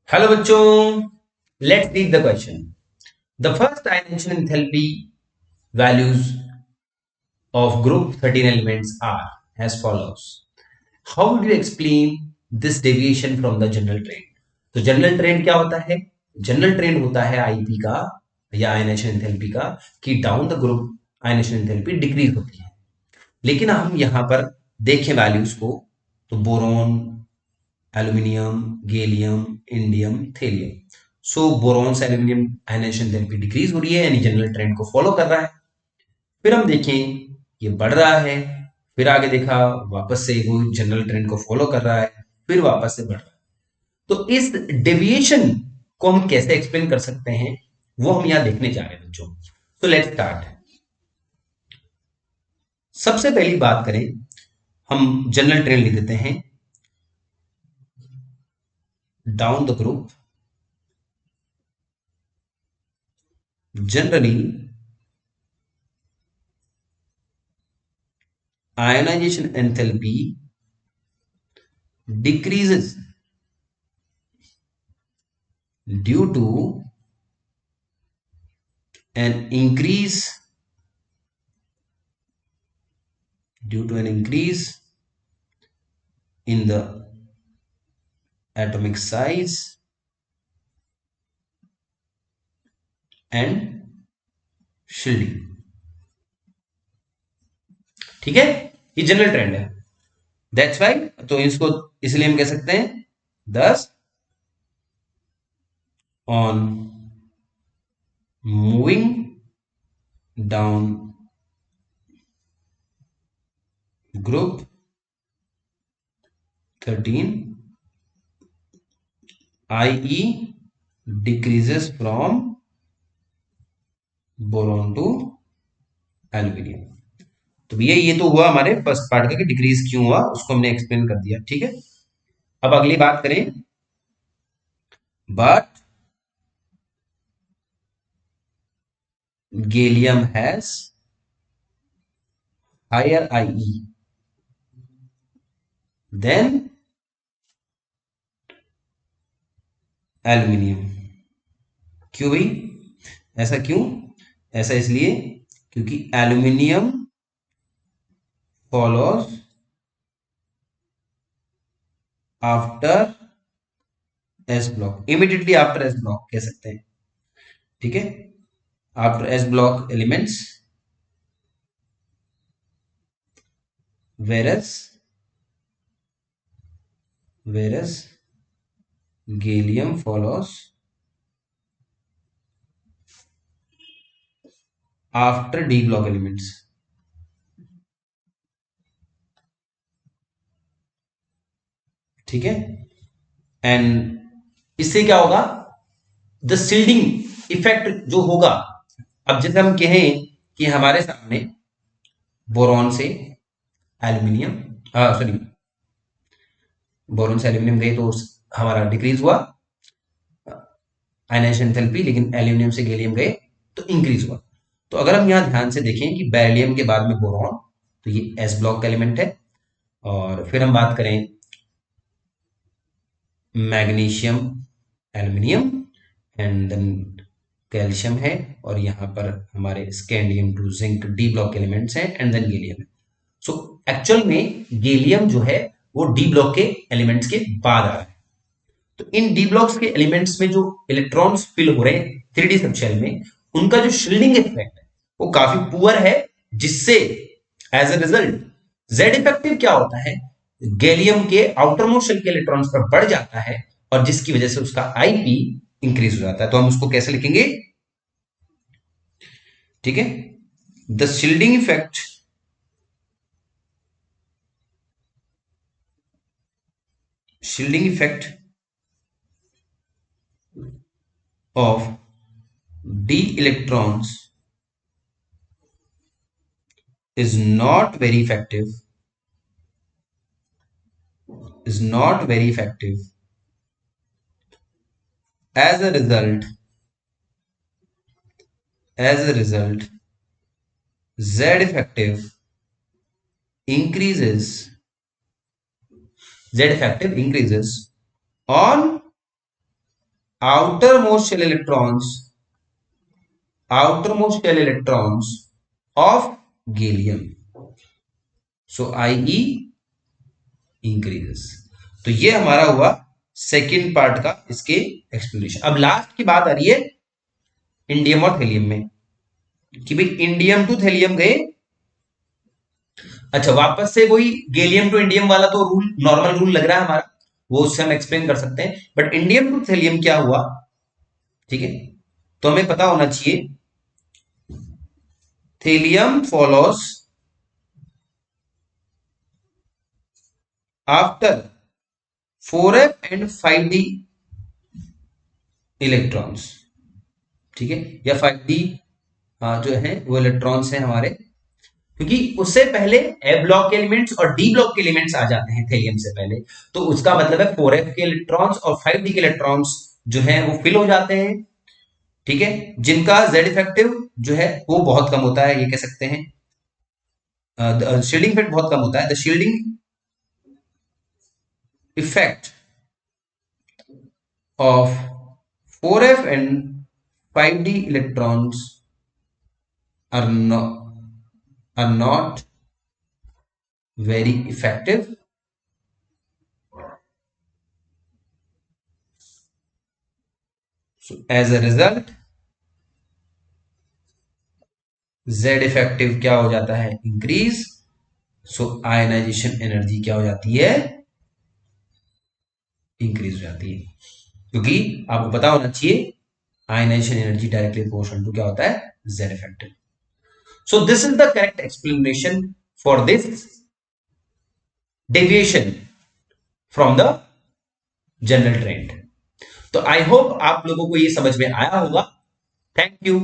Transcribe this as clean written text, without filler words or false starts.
Hello बच्चों, let's read the question. The first ionization enthalpy values of group 13 elements are as follows. How would you explain this deviation from the general trend? तो general trend क्या होता है? General trend होता है IP का या ionization enthalpy का कि down the group ionization enthalpy decrease होती है। लेकिन हम यहां पर देखें वैल्यूज को, तो boron, aluminium, gallium, indium, thallium. So boron से एल्यूमिनियम आयनाइजेशन एंथैल्पी डिक्रीज हो रही है, यानी जनरल ट्रेंड को फॉलो कर रहा है। फिर हम देखें ये बढ़ रहा है, फिर आगे देखा वापस से वो जनरल ट्रेंड को फॉलो कर रहा है, फिर वापस से बढ़ रहा है। तो इस डेविएशन को हम कैसे एक्सप्लेन कर सकते हैं, वो हम यहां देखने जा रहे हैं बच्चों। तो लेट्स स्टार्ट। सबसे पहली बात करें, हम जनरल ट्रेंड लिख देते हैं down the group generally ionization enthalpy decreases due to an increase in the atomic size and shielding। ठीक है, ये जनरल ट्रेंड है। दैट्स वाई, तो इसको इसलिए हम कह सकते हैं दस on moving down group 13 IE decreases from boron to aluminium. तो भैया ये तो हुआ हमारे फर्स्ट पार्ट का कि डिक्रीज क्यों हुआ, उसको हमने एक्सप्लेन कर दिया। ठीक है, अब अगली बात करें। But gallium has higher IE than aluminium. क्यों भाई, ऐसा क्यों? ऐसा इसलिए क्योंकि aluminium follows after S block, immediately after S block कह सकते हैं। ठीक है, after S block elements, whereas whereas gallium follows after d block elements। ठीक है, एंड इससे क्या होगा, द सील्डिंग इफेक्ट जो होगा। अब जैसे हम कहें कि हमारे सामने बोरॉन से एल्यूमिनियम, सॉरी, बोरॉन से एल्यूमिनियम गए तो हमारा डिक्रीज हुआ आयनाइजेशन एंथैल्पी, लेकिन एल्यूमिनियम से गैलियम गए तो इंक्रीज हुआ। तो अगर हम यहां ध्यान से देखें कि बेरिलियम के बाद में बोरॉन, तो ये एस ब्लॉक का एलिमेंट है। और फिर हम बात करें magnesium, aluminium, and then calcium है, और यहाँ पर हमारे scandium to zinc D block elements हैं, एंड देन गैलियम है। सो एक्चुअल में गैलियम जो है वो डी ब्लॉक के एलिमेंट्स के बाद आ रहा है। तो इन डी ब्लॉक्स के एलिमेंट्स में जो इलेक्ट्रॉन्स फिल हो रहे हैं 3D सब शेल में, उनका जो शील्डिंग इफेक्ट है वो काफी पुअर है, जिससे as a result Z effective क्या होता है, गैलियम के आउटर मोस्ट शेल के इलेक्ट्रॉन्स पर बढ़ जाता है, और जिसकी वजह से उसका आईपी इंक्रीज हो जाता है। तो हम उसको कैसे लिखेंगे? ठीक है, the shielding effect shielding effect of d electrons is not very effective, is not very effective. As a result, as a result, Z effective increases, Z effective increases on outermost shell electrons of gallium, so IE increases. तो ये हमारा हुआ second part का इसके explanation. अब last की बात आ रही है इंडियम और थेलियम में कि भाई इंडियम टू थेलियम गए. अच्छा, वापस से वही गैलियम टू इंडियम वाला तो रूल, नॉर्मल रूल लग रहा है हमारा, वो उससे हम एक्सप्लेन कर सकते हैं. बट इंडियम टू थेलियम क्या हुआ, ठीक है, तो हमें पता होना चाहिए. Thallium follows after 4f and 5d electrons, ठीक है, या 5d जो है वो इलेक्ट्रॉन्स हैं हमारे, क्योंकि उससे पहले ए ब्लॉक के एलिमेंट्स और डी ब्लॉक के एलिमेंट्स आ जाते हैं थेलियम से पहले. तो उसका मतलब है 4f के इलेक्ट्रॉन्स और 5d के इलेक्ट्रॉन्स जो हैं वो फिल हो जाते हैं, ठीक है, जिनका जेड इफेक्टिव जो है वो बहुत कम होता है, ये कह सकते हैं. शील्डिंग इफेक्ट बहुत कम होता है. The shielding effect of 4f and 5d electrons are not very effective. So as a result, Z effective क्या हो जाता है, इंक्रीज. सो आयनाइजेशन एनर्जी क्या हो जाती है, इंक्रीज हो जाती है, क्योंकि आपको पता होना चाहिए ionization energy directly proportional to क्या होता है, Z effective. So this is the correct explanation for this deviation from the general trend. तो आई होप आप लोगों को ये समझ में आया होगा. Thank you.